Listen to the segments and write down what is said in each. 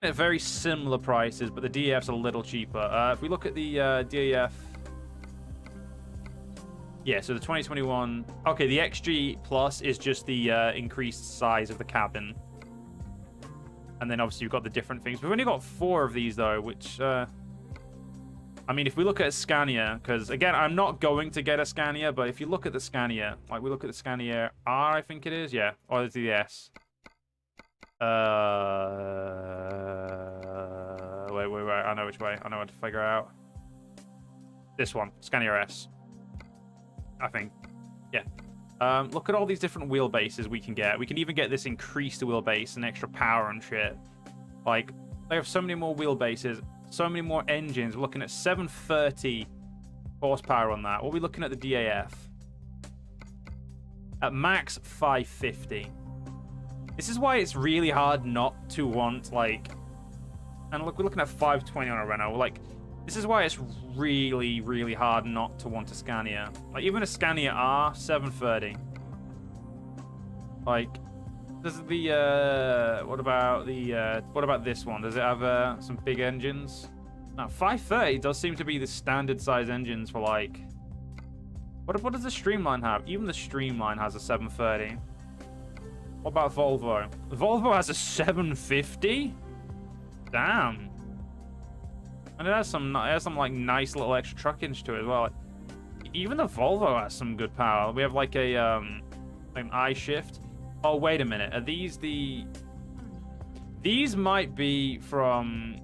At very similar prices, but the DAF's a little cheaper. If we look at the DAF, yeah, so the 2021. Okay, the XG Plus is just the increased size of the cabin, and then obviously you've got the different things. We've only got 4 of these though, which I mean, if we look at a Scania, because again, I'm not going to get a Scania, but if you look at the Scania, like we look at the Scania R, I think it is, yeah, or is it the S? Wait. I know which way. I know how to figure out. This one, Scania S. I think. Yeah. Look at all these different wheelbases we can get. We can even get this increased wheelbase and extra power and shit. Like, they have so many more wheelbases, so many more engines. We're looking at 730 horsepower on that. What are we looking at the DAF? At max 550. This is why it's really hard not to want, like... And look, we're looking at 520 on a Renault. Like, this is why it's really, really hard not to want a Scania. Like, even a Scania R, 730. Like, does the, what about this one? Does it have, some big engines? No, 530 does seem to be the standard size engines for, like... What does the Streamline have? Even the Streamline has a 730. What about Volvo? Volvo has a 750? Damn. And it has some like nice little extra truckage to it as well. Like, even the Volvo has some good power. We have like a an I-shift. Oh, wait a minute. Are these the... These might be from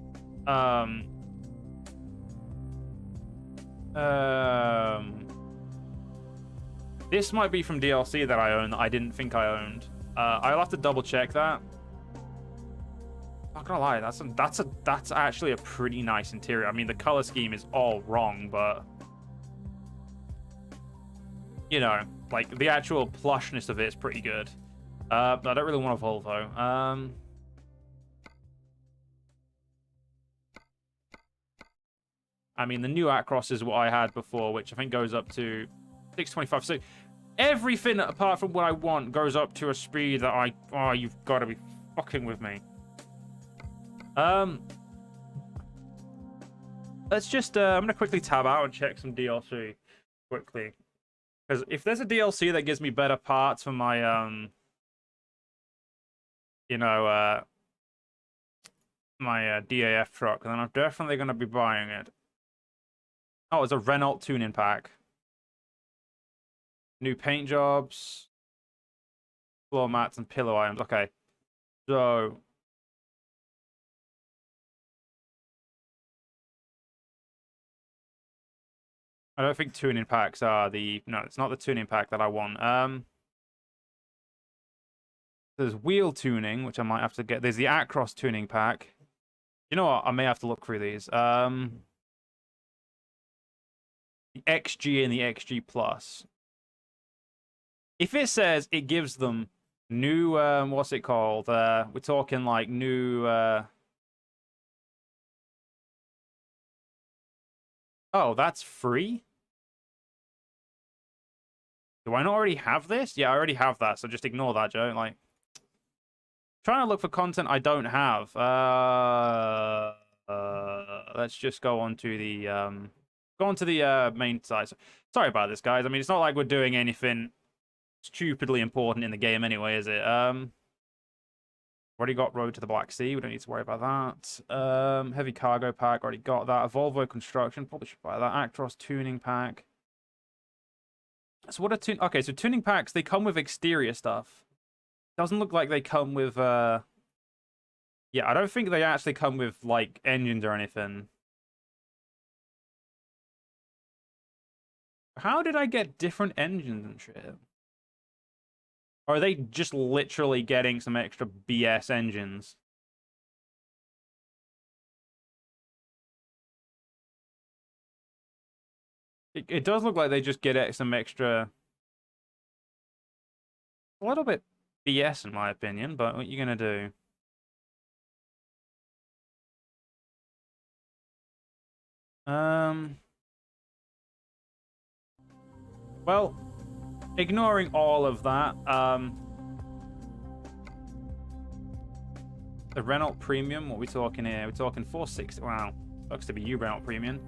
this might be from DLC that I own that I didn't think I owned. I'll have to double check that. Not gonna lie, that's actually a pretty nice interior. I mean, the color scheme is all wrong, but you know, like the actual plushness of it is pretty good. I don't really want a Volvo. I mean, the new Acros is what I had before, which I think goes up to 625. So everything apart from what I want goes up to a speed that oh, you've got to be fucking with me. Let's just I'm gonna quickly tab out and check some DLC quickly, because if there's a DLC that gives me better parts for my you know my DAF truck, then I'm definitely gonna be buying it. Oh, it's a Renault tuning pack. New paint jobs, floor mats, and pillow items. Okay, so I don't think tuning packs are the... No, it's not the tuning pack that I want. There's wheel tuning, which I might have to get. There's the Acros tuning pack. You know what? I may have to look through these. The XG and the XG Plus. If it says it gives them new... what's it called? We're talking like new... Oh, that's free? Do I not already have this? Yeah, I already have that, so just ignore that, Joe. Like, trying to look for content I don't have. Let's just go on to the main site. Sorry about this, guys. I mean, it's not like we're doing anything stupidly important in the game anyway, is it? Already got Road to the Black Sea. We don't need to worry about that. Heavy cargo pack. Already got that. A Volvo construction. Probably should buy that. Actros tuning pack. So what are okay, so tuning packs, they come with exterior stuff. Doesn't look like they come with yeah, I don't think they actually come with like engines or anything. How did I get different engines and shit? Or are they just literally getting some extra BS engines? It does look like they just get some extra... A little bit BS in my opinion, but what are you gonna do? Well, ignoring all of that, The Renault Premium, what are we talking here? We're talking 460. Wow. Looks to be you, Renault Premium.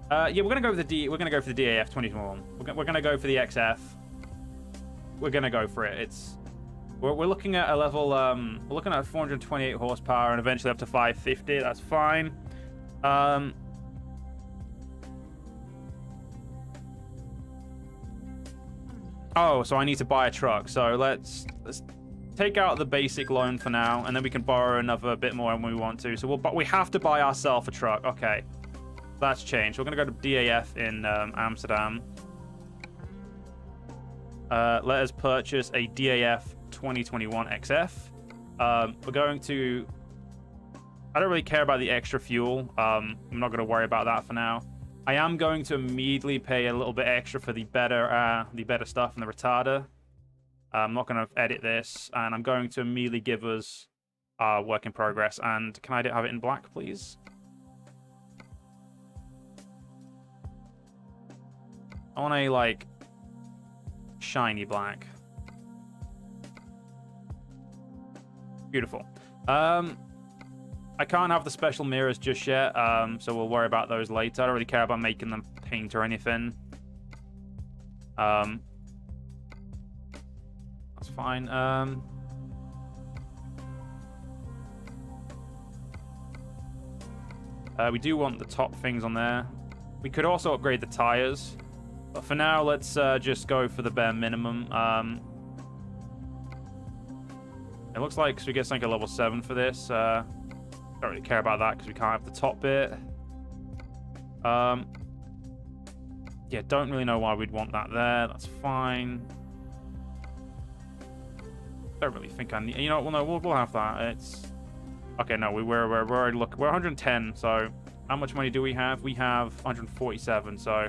Yeah, we're gonna go with the we're gonna go for the DAF 2021. We're gonna go for the XF. We're gonna go for it. We're looking at a level we're looking at 428 horsepower and eventually up to 550. That's fine. Oh, so I need to buy a truck. So let's take out the basic loan for now, and then we can borrow another bit more when we want to. So we have to buy ourselves a truck. Okay, that's changed. We're gonna go to DAF in Amsterdam. Let us purchase a DAF 2021 XF. We're going to. I don't really care about the extra fuel. I'm not going to worry about that for now. I am going to immediately pay a little bit extra for the better stuff in the retarder. I'm not going to edit this, and I'm going to immediately give us work in progress. And can I have it in black, please? I want a like shiny black. Beautiful. I can't have the special mirrors just yet, so we'll worry about those later. I don't really care about making them paint or anything. That's fine. We do want the top things on there. We could also upgrade the tires, but for now, let's just go for the bare minimum. It looks like we get something at level 7 for this. Don't really care about that because we can't have the top bit. Yeah, don't really know why we'd want that there. That's fine. Don't really think I need. You know, well, no, we'll have that. It's okay. No, we're already we're 110. So how much money do we have? We have 147. So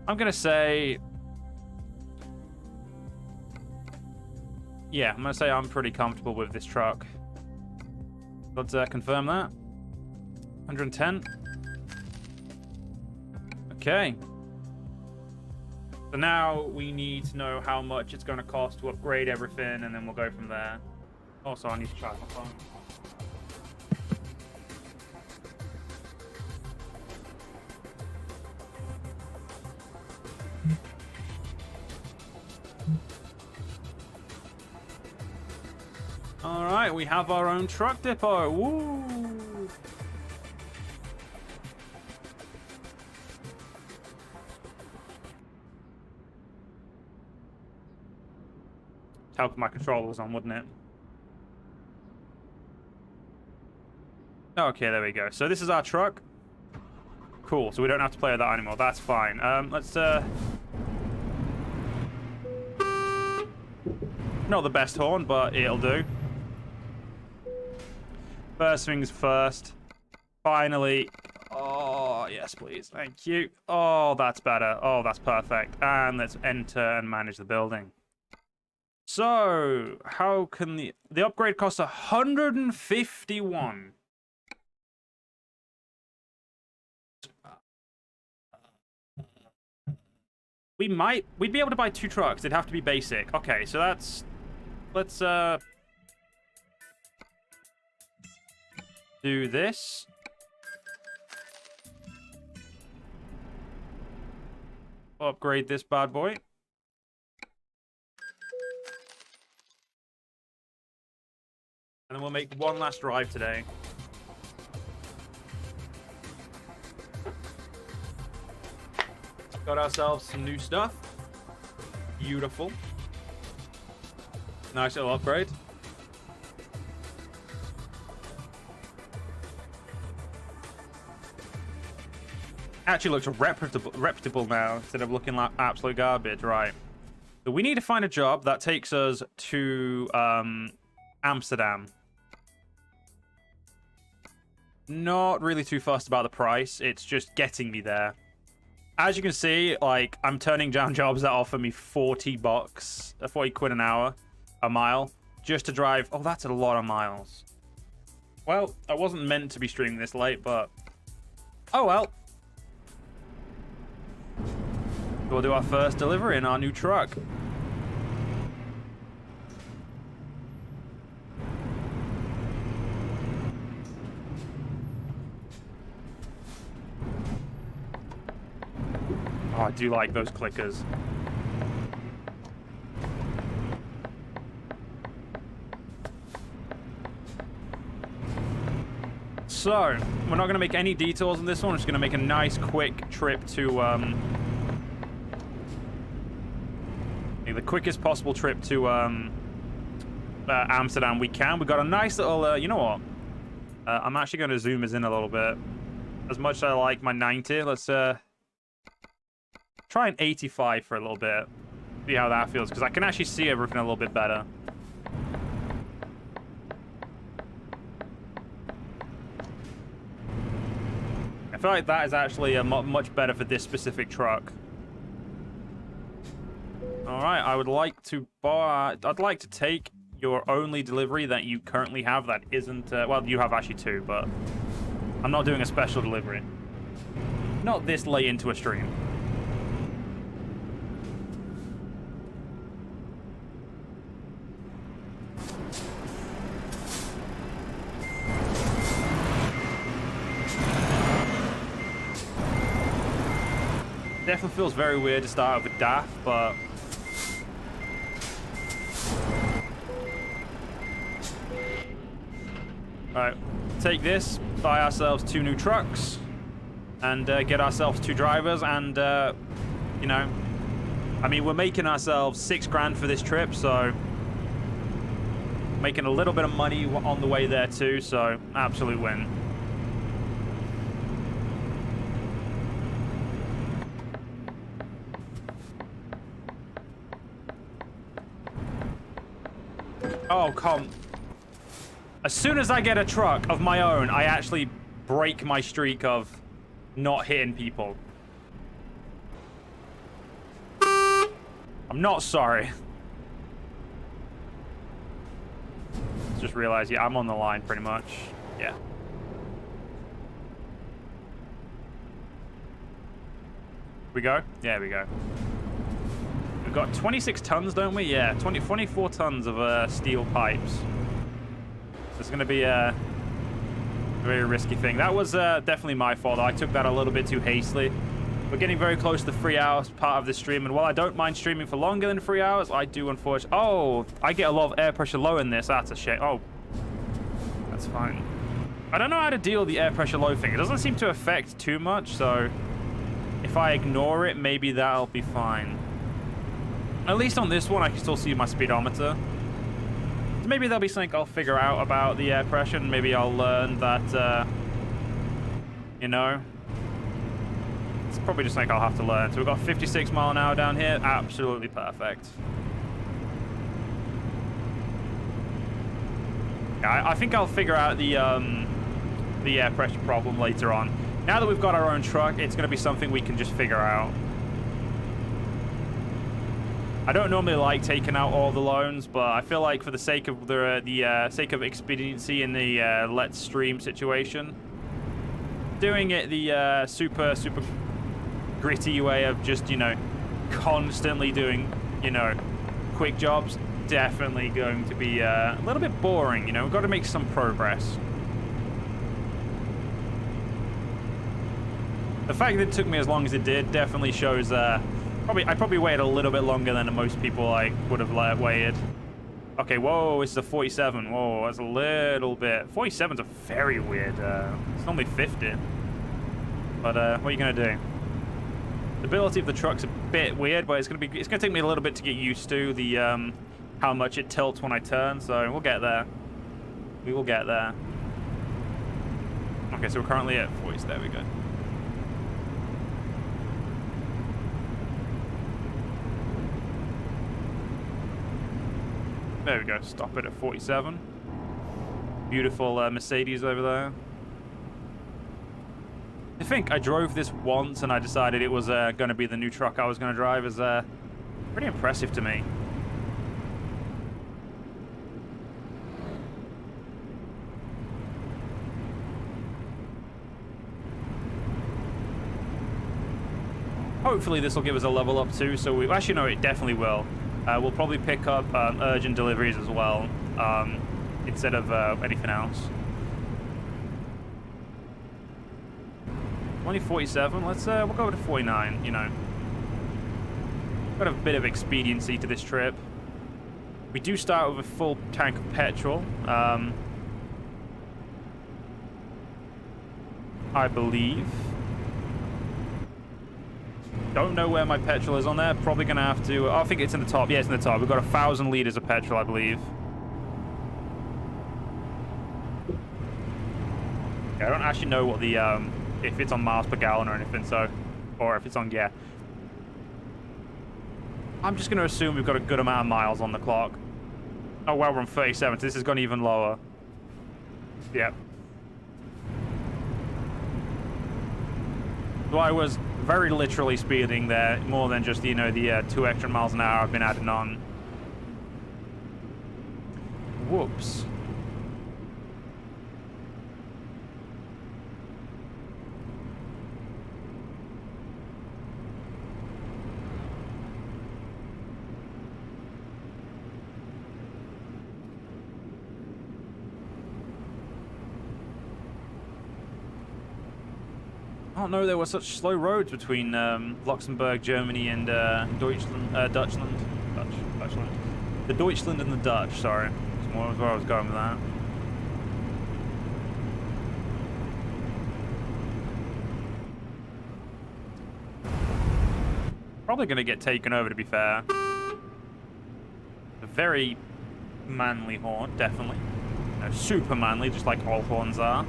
I'm gonna say. Yeah, I'm gonna say I'm pretty comfortable with this truck. Let's confirm that. 110. Okay. So now we need to know how much it's going to cost to upgrade everything, and then we'll go from there. Also, I need to charge my phone. All right, we have our own truck depot. Woo! Help my controllers on, wouldn't it? Okay, there we go. So this is our truck. Cool. So we don't have to play with that anymore. That's fine. Let's not the best horn, but it'll do. First things first. Finally. Oh, yes, please. Thank you. Oh, that's better. Oh, that's perfect. And let's enter and manage the building. So, how can the upgrade costs 151? We'd be able to buy 2 trucks. They'd have to be basic. Okay, so let's do this. Upgrade this bad boy. And then we'll make one last drive today. Got ourselves some new stuff. Beautiful. Nice little upgrade. Actually looks reputable now instead of looking like absolute garbage, right? So we need to find a job that takes us to Amsterdam. Not really too fussed about the price. It's just getting me there. As you can see, like, I'm turning down jobs that offer me 40 bucks, 40 quid an hour, a mile, just to drive. Oh, that's a lot of miles. Well, I wasn't meant to be streaming this late, but oh well. We'll do our first delivery in our new truck. I do like those clickers. So, we're not going to make any detours on this one. We're just going to make a nice, quick trip to, the quickest possible trip to, Amsterdam we can. We got a nice little, you know what? I'm actually going to zoom us in a little bit. As much as I like my 90, let's, try an 85 for a little bit. See how that feels, because I can actually see everything a little bit better. I feel like that is actually much better for this specific truck. All right, I would like to buy. I'd like to take your only delivery that you currently have that isn't. Well, you have actually two, but I'm not doing a special delivery. Not this late into a stream. Definitely feels very weird to start with DAF, but alright, take this, buy ourselves 2 new trucks, and get ourselves 2 drivers, and you know, I mean, we're making ourselves 6 grand for this trip, so making a little bit of money on the way there too, so absolute win. Oh, come. As soon as I get a truck of my own, I actually break my streak of not hitting people. I'm not sorry. Just realized, yeah, I'm on the line pretty much. Yeah. We go? Yeah, we go. We've got 26 tons, don't we? Yeah, 24 tons of steel pipes. It's going to be a very risky thing. That was definitely my fault. I took that a little bit too hastily. We're getting very close to the 3 hours part of the stream, and while I don't mind streaming for longer than 3 hours, I do unfortunately... Oh, I get a lot of air pressure low in this. That's a shame. Oh, that's fine. I don't know how to deal with the air pressure low thing. It doesn't seem to affect too much, so if I ignore it, maybe that'll be fine. At least on this one, I can still see my speedometer. So maybe there'll be something I'll figure out about the air pressure, and maybe I'll learn that, you know, it's probably just something I'll have to learn. So we've got 56 mile an hour down here. Absolutely perfect. Yeah, I think I'll figure out the air pressure problem later on. Now that we've got our own truck, it's going to be something we can just figure out. I don't normally like taking out all the loans, but I feel like for the sake of the sake of expediency in the let's stream situation, doing it the super gritty way of just, you know, constantly doing, you know, quick jobs, definitely going to be a little bit boring. You know, we've got to make some progress. The fact that it took me as long as it did definitely shows I probably waited a little bit longer than most people like would have waited. Okay, whoa, this is a 47. Whoa, that's a little bit. 47's a very weird. It's normally 50. But what are you gonna do? The ability of the truck's a bit weird, but it's gonna take me a little bit to get used to the how much it tilts when I turn. So we'll get there. We will get there. Okay, so we're currently at 40s. There we go. There we go. Stop it at 47. Beautiful Mercedes over there. I think I drove this once and I decided it was going to be the new truck I was going to drive. Is pretty impressive to me. Hopefully this will give us a level up too. So we actually no, it definitely will. We'll probably pick up urgent deliveries as well, instead of anything else. Only 47. Let's we'll go to 49. You know, Got a bit of expediency to this trip. We do start with a full tank of petrol. I believe. Don't know where my petrol is on there. Probably gonna have to. Oh, I think it's in the top. Yeah, it's in the top. We've got 1,000 liters of petrol, I believe. Yeah, I don't actually know what the if it's on miles per gallon or anything. So, or if it's on I'm just gonna assume we've got a good amount of miles on the clock. Oh well, we're on 37. So this has gone even lower. Yep. So I was very literally speeding there, more than just, you know, the 2 extra miles an hour I've been adding on. Whoops. I don't know there were such slow roads between Luxembourg, Germany, and Deutschland. Dutchland. The Deutschland and the Dutch, sorry. That's more where I was going with that. Probably going to get taken over, to be fair. A very manly horn, definitely. You know, super manly, just like all horns are.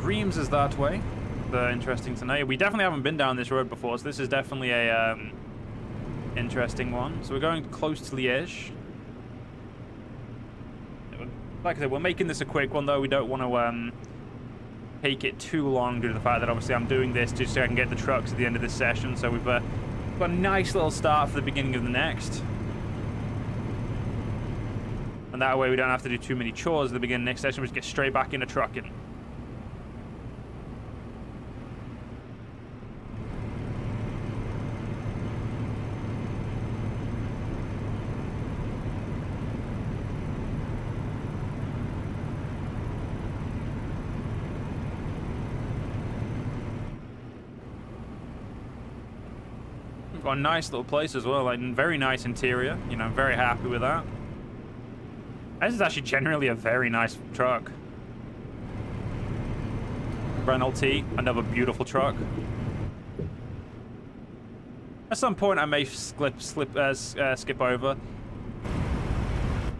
Reims is that way. Interesting to know. We definitely haven't been down this road before, so this is definitely a interesting one. So we're going close to Liège. Like I said, we're making this a quick one, though. We don't want to take it too long due to the fact that obviously I'm doing this just so I can get the trucks at the end of this session. So we've got a nice little start for the beginning of the next. And that way we don't have to do too many chores at the beginning of the next session. We just get straight back into trucking. Got a nice little place as well, like very nice interior. You know, I'm very happy with that. This is actually generally a very nice truck. Renault T, another beautiful truck. At some point, I may skip over.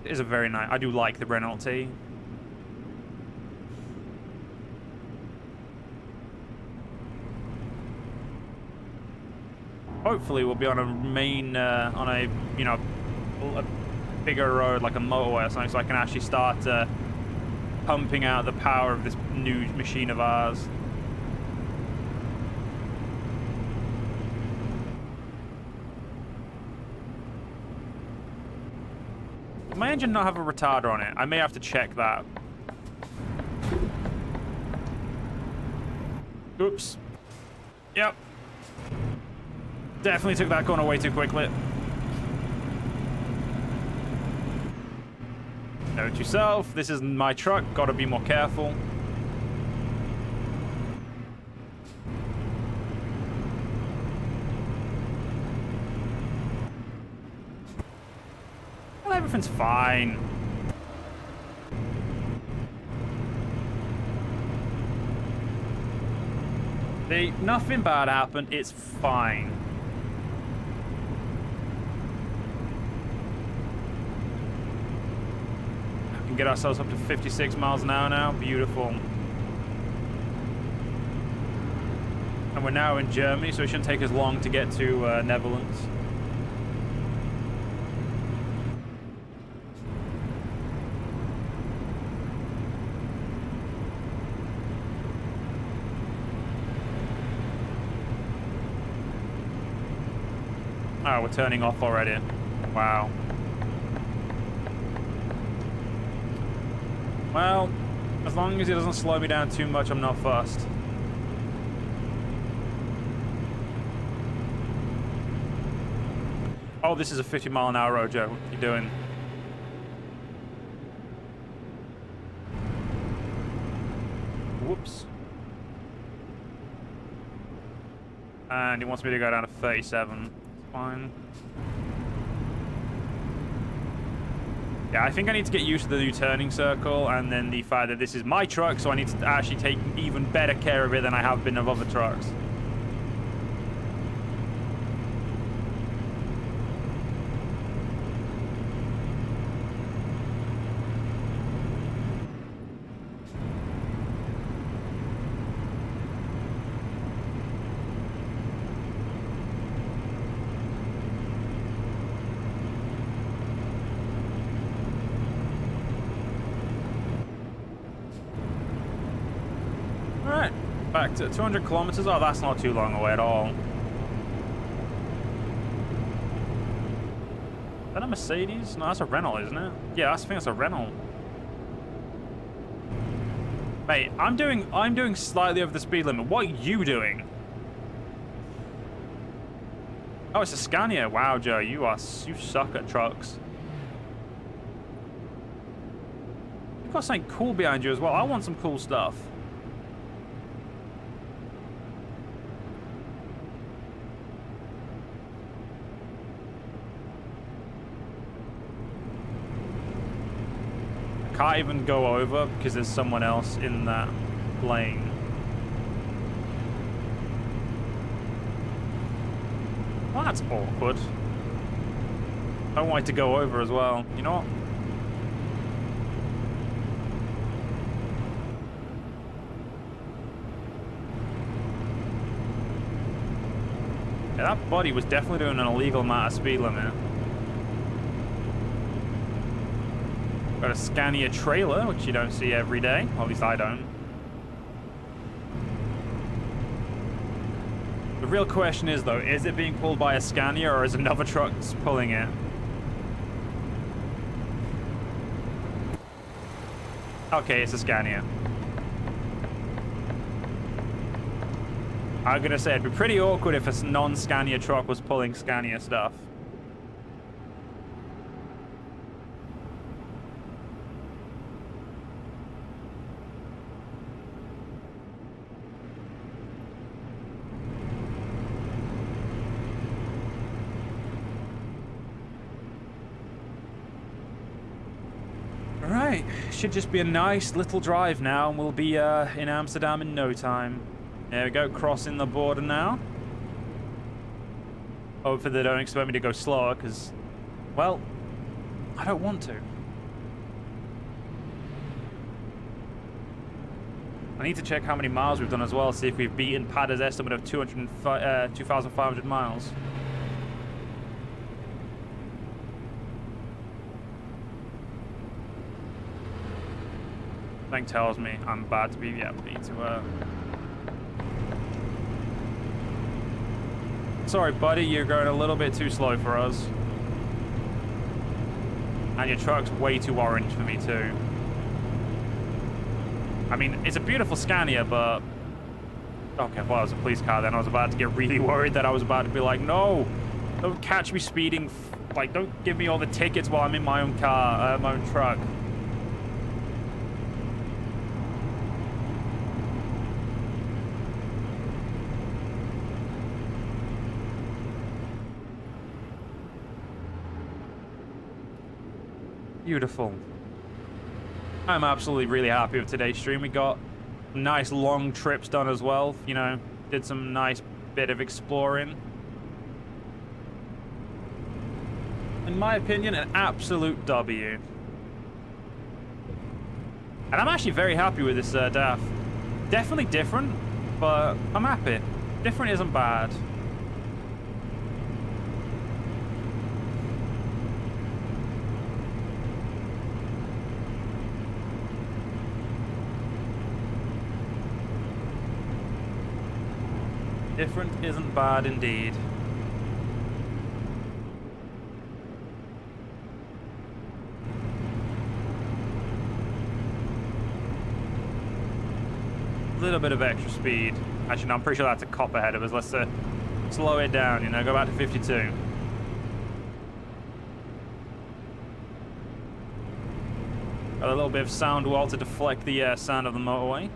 It is a very nice. I do like the Renault T. Hopefully we'll be on a main, on a, you know, a bigger road like a motorway or something, so I can actually start pumping out the power of this new machine of ours. Does my engine not have a retarder on it? I may have to check that. Oops. Yep. Definitely took that corner way too quickly. Note yourself, this is my truck, gotta be more careful. Well, everything's fine. Nothing bad happened, it's fine. Get ourselves up to 56 miles an hour now. Beautiful. And we're now in Germany, so it shouldn't take us long to get to Netherlands. Oh, we're turning off already. Wow. Well, as long as it doesn't slow me down too much, I'm not fussed. Oh, this is a 50-mile-an-hour road, Joe. What are you doing? Whoops. And he wants me to go down to 37. Fine. Yeah, I think I need to get used to the new turning circle and then the fact that this is my truck, so I need to actually take even better care of it than I have been of other trucks. Back to 200 kilometers. Oh, that's not too long away at all. Is that a Mercedes? No, that's a Renault, isn't it? Yeah, I think that's a Renault. Mate, I'm doing slightly over the speed limit. What are you doing? Oh, it's a Scania. Wow, Joe, you suck at trucks. You've got something cool behind you as well. I want some cool stuff. Can't even go over because there's someone else in that lane. Well, that's awkward. I want to go over as well. You know what? Yeah, that buddy was definitely doing an illegal amount of speed limit. Got a Scania trailer, which you don't see every day. Or at least I don't. The real question is, though, is it being pulled by a Scania or is another truck pulling it? Okay, it's a Scania. I'm gonna say it'd be pretty awkward if a non-Scania truck was pulling Scania stuff. Alright, should just be a nice little drive now, and we'll be in Amsterdam in no time. There we go, crossing the border now. Hopefully they don't expect me to go slower, because, well, I don't want to. I need to check how many miles we've done as well, see if we've beaten Padda's estimate of 2,500 miles. Thing tells me I'm about to be, yeah, need to, Sorry, buddy, you're going a little bit too slow for us. And your truck's way too orange for me, too. I mean, it's a beautiful Scania, but... Okay, well, it was a police car then. I was about to get really worried that I was about to be like, no, don't catch me speeding. Like, don't give me all the tickets while I'm in my own car, my own truck. Beautiful. I'm absolutely really happy with today's stream. We got nice long trips done as well. You know, did some nice bit of exploring. In my opinion, an absolute W. And I'm actually very happy with this DAF. Definitely different, but I'm happy. Different isn't bad. Different isn't bad indeed. A little bit of extra speed. Actually, no, I'm pretty sure that's a cop ahead of us. Let's slow it down, you know, go back to 52. Got a little bit of sound wall to deflect the sound of the motorway.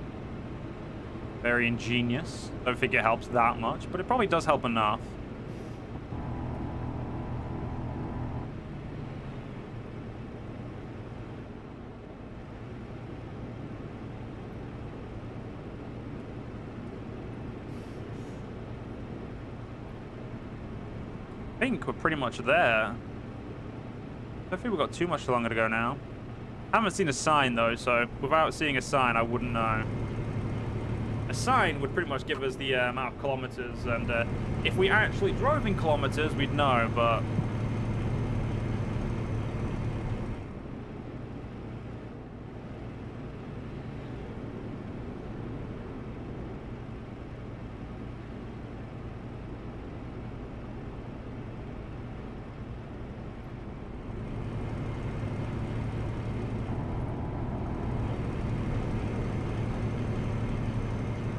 Very ingenious. Don't think it helps that much, but it probably does help enough. I think we're pretty much there. I don't think we've got too much longer to go now. I haven't seen a sign though, so without seeing a sign, I wouldn't know. A sign would pretty much give us the amount of kilometers, and if we actually drove in kilometers, we'd know, but...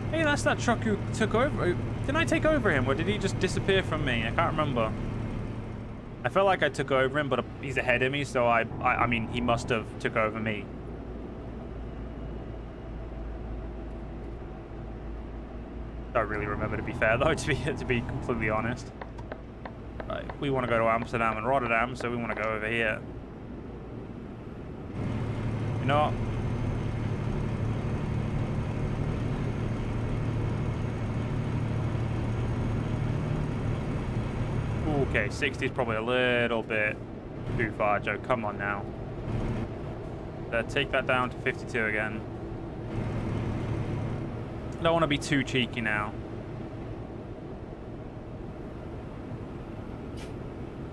Hey, that's that truck who took over. Didn't I take over him, or did he just disappear from me? I can't remember. I felt like I took over him, but he's ahead of me, so I mean, he must have took over me. Don't really remember, to be fair, though, to be completely honest. Right, we want to go to Amsterdam and Rotterdam, so we want to go over here. You know what? Okay, 60 is probably a little bit too far, Joe. Come on now. Take that down to 52 again. Don't want to be too cheeky now.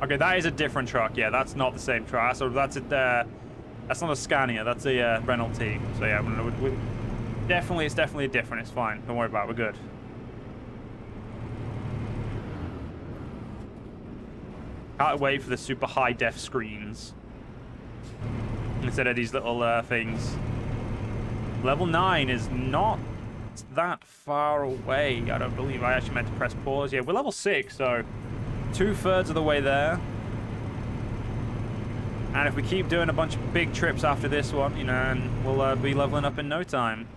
Okay, that is a different truck. Yeah, that's not the same truck. So that's not a Scania. That's a Renault T. So yeah, it's definitely different. It's fine. Don't worry about it. We're good. Can't wait for the super high def screens instead of these little things. Level 9 is not that far away. I don't believe I actually meant to press pause. Yeah, we're level 6, so 2/3 of the way there. And if we keep doing a bunch of big trips after this one, you know, and we'll be leveling up in no time.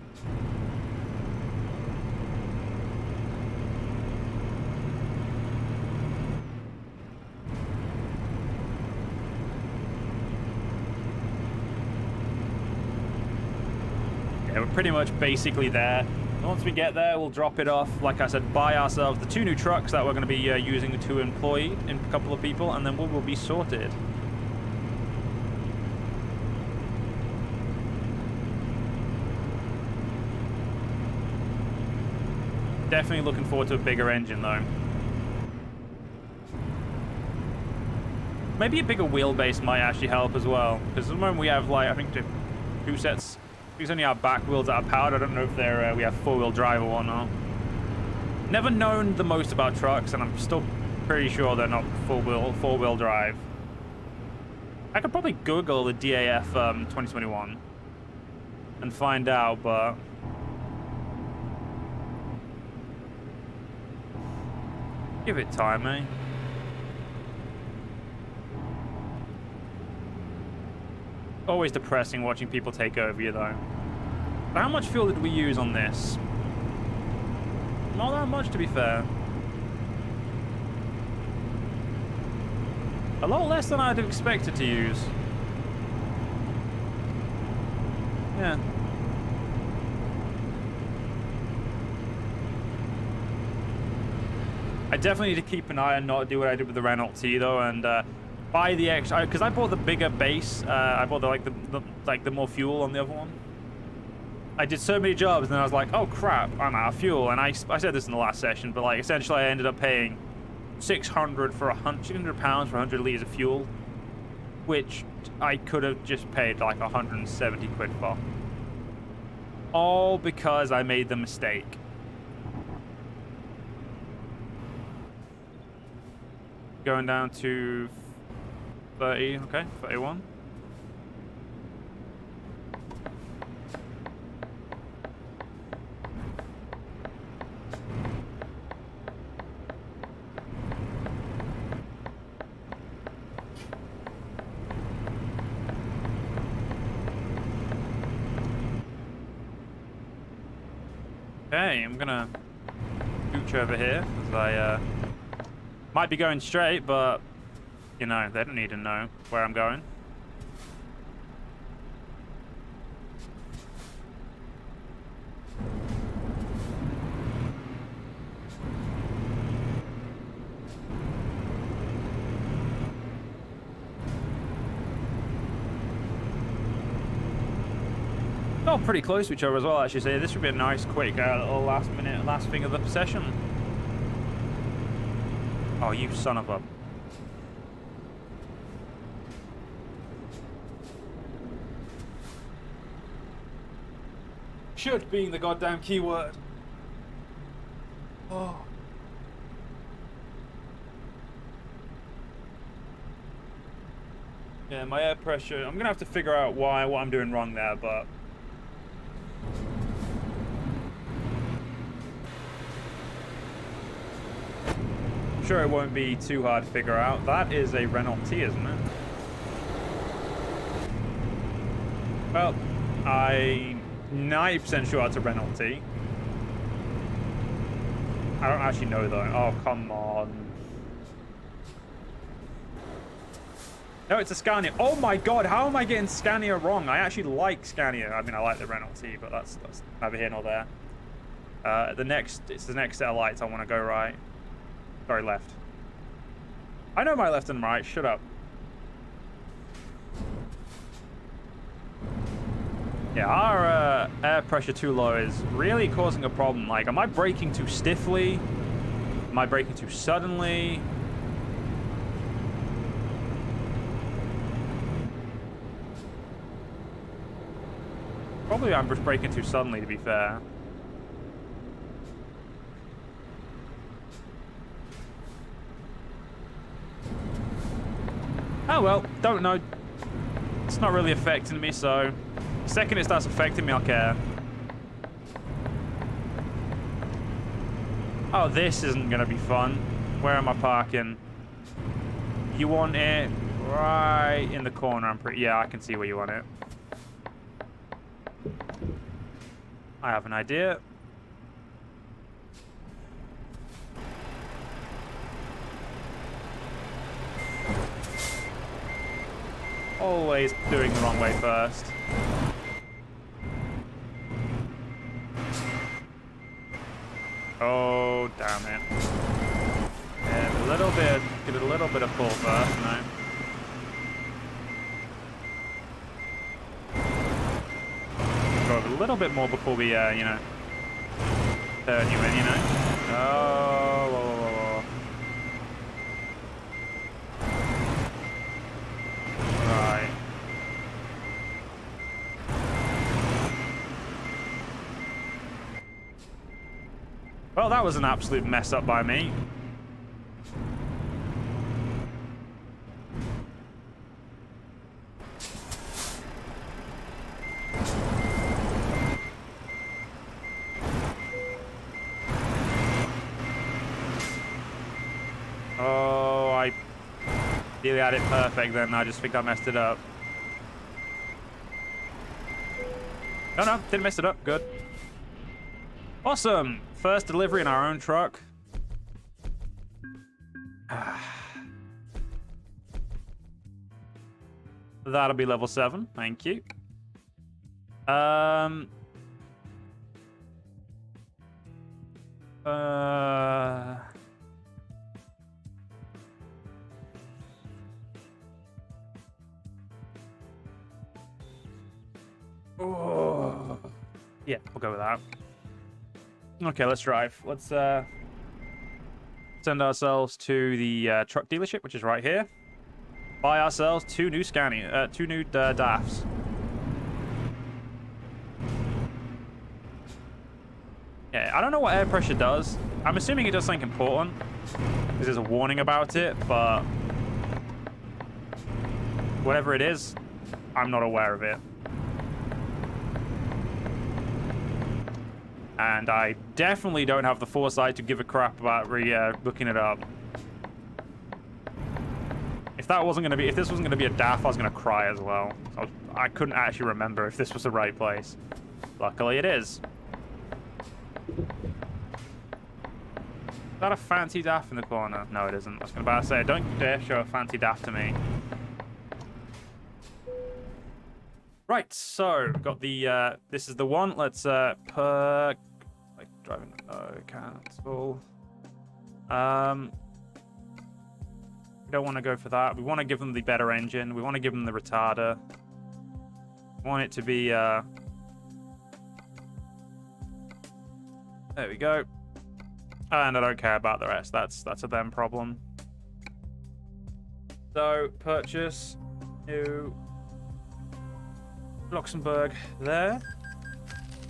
We're pretty much basically there. Once we get there, we'll drop it off. Like I said, buy ourselves the 2 new trucks that we're going to be using to employ a couple of people, and then we will be sorted. Definitely looking forward to a bigger engine, though. Maybe a bigger wheelbase might actually help as well, because at the moment we have, like, I think 2 sets. These only have back wheels that are powered. I don't know if they're we have 4-wheel drive or not. Never known the most about trucks, and I'm still pretty sure they're not 4-wheel drive. I could probably Google the DAF 2021 and find out, but give it time, eh? Always depressing watching people take over you, though. But how much fuel did we use on this? Not that much, to be fair. A lot less than I'd have expected to use. Yeah. I definitely need to keep an eye and not do what I did with the Renault T, though, and buy the extra, because I bought the bigger base. I bought the more fuel on the other one. I did so many jobs, and then I was like, oh crap, I'm out of fuel. And I said this in the last session, but like essentially I ended up paying 600 for 100 pounds for 100 liters of fuel, which I could have just paid like 170 quid for. All because I made the mistake. Going down to 30, okay, 31. Okay, I'm gonna scooch over here, as I might be going straight, but, you know, they don't need to know where I'm going. Oh, pretty close to each other as well, actually. So this should be a nice, quick, little last thing of the session. Oh, you son of a... Should being the goddamn keyword. Oh. Yeah, my air pressure. I'm gonna have to figure out what I'm doing wrong there, but... sure it won't be too hard to figure out. That is a Renault T, isn't it? Well, I'm 90% sure it's a Renault T. I don't actually know though. Oh, come on. No, it's a Scania. Oh my god, how am I getting Scania wrong? I actually like Scania. I mean, I like the Renault T, but that's neither here nor there. It's the next set of lights. I want to go right. Sorry, left. I know my left and right. Shut up. Yeah, our air pressure too low is really causing a problem. Like, am I braking too stiffly? Am I braking too suddenly? Probably I'm just braking too suddenly, to be fair. Oh well, don't know. It's not really affecting me, so the second it starts affecting me, I'll care. Oh, this isn't gonna be fun. Where am I parking? You want it right in the corner. Yeah, I can see where you want it. I have an idea. Always doing the wrong way first. Oh, damn it. Yeah, get a little bit of pull first, no. Go a little bit more before we, you know, turn you in, you know. Oh, whoa, whoa, whoa. Right. Well, that was an absolute mess up by me. Oh, I really had it perfect then. I just think I messed it up. No, didn't mess it up. Good. Awesome. First delivery in our own truck. That'll be level 7. Thank you. Oh. Yeah, we'll go with that. Okay, let's drive. Let's send ourselves to the truck dealership, which is right here. Buy ourselves 2 new Scania, 2 new DAFs. Yeah, I don't know what air pressure does. I'm assuming it does something important, because there's a warning about it, but whatever it is, I'm not aware of it. And I definitely don't have the foresight to give a crap about looking it up. If this wasn't gonna be a DAF, I was gonna cry as well. So I couldn't actually remember if this was the right place. Luckily, it is. Is that a fancy daft in the corner? No, it isn't. I was about to say, don't dare show a fancy daft to me. Right, so got the this is the one. Let's like driving cancel. We don't want to go for that. We want to give them the better engine. We want to give them the retarder. We want it to be there we go. And I don't care about the rest. That's a them problem. So purchase new Luxembourg there.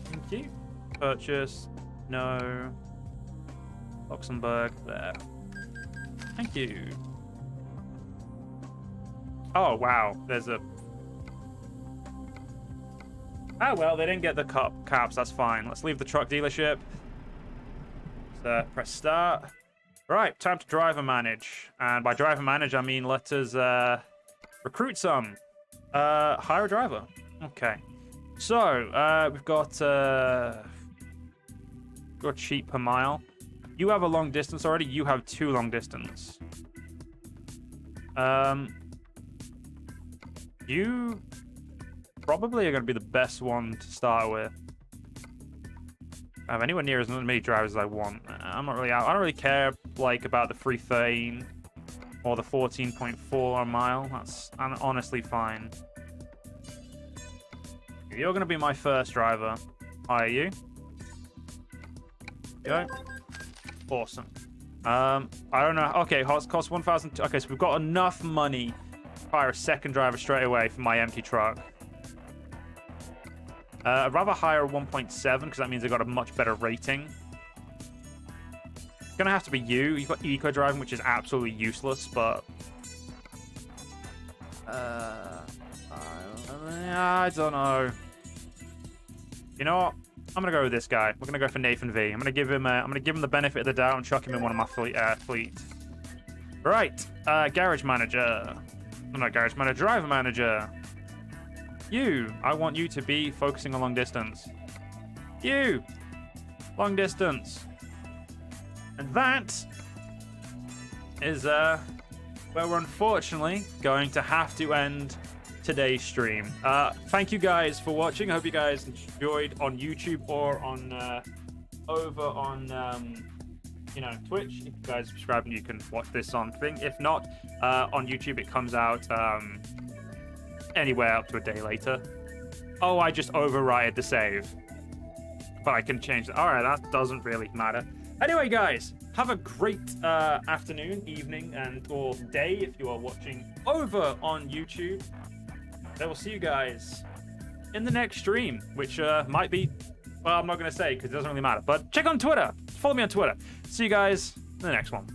Thank you. Purchase no Luxembourg there. Thank you. Oh wow, there's a. Oh well, they didn't get the caps. That's fine. Let's leave the truck dealership. Press start. Right, time to driver manage. And by driver manage, I mean let us recruit some. Hire a driver. Okay. So we've got cheap per mile. You have a long distance already. You have 2 long distance. You probably are going to be the best one to start with. I have anywhere near as many drivers as I want. I'm not really out. I don't really care like about the 313 or the 14.4 a mile. That's honestly fine. You're going to be my first driver. Hire you. Go. Awesome. I don't know. Okay, it costs 1,000. Okay, so we've got enough money to hire a second driver straight away for my empty truck. I'd rather hire a 1.7 because that means they've got a much better rating. It's gonna have to be you. You've got eco driving, which is absolutely useless, but I don't know. You know what? I'm gonna go with this guy. We're gonna go for Nathan V. I'm gonna give him the benefit of the doubt and chuck him in one of my fleet. Right, garage manager. I'm not garage manager, driver manager. You, I want you to be focusing on long distance. You, long distance. And that is where we're unfortunately going to have to end today's stream. Thank you guys for watching. I hope you guys enjoyed on YouTube or on over on Twitch. If you guys subscribe, and you can watch this on thing. If not, on YouTube it comes out anywhere up to a day later. Oh, I just override the save, but I can change that. All right, that doesn't really matter. Anyway, guys, have a great afternoon, evening, or day if you are watching over on YouTube. I will see you guys in the next stream, which might be, well, I'm not going to say because it doesn't really matter, but check on Twitter. Follow me on Twitter. See you guys in the next one.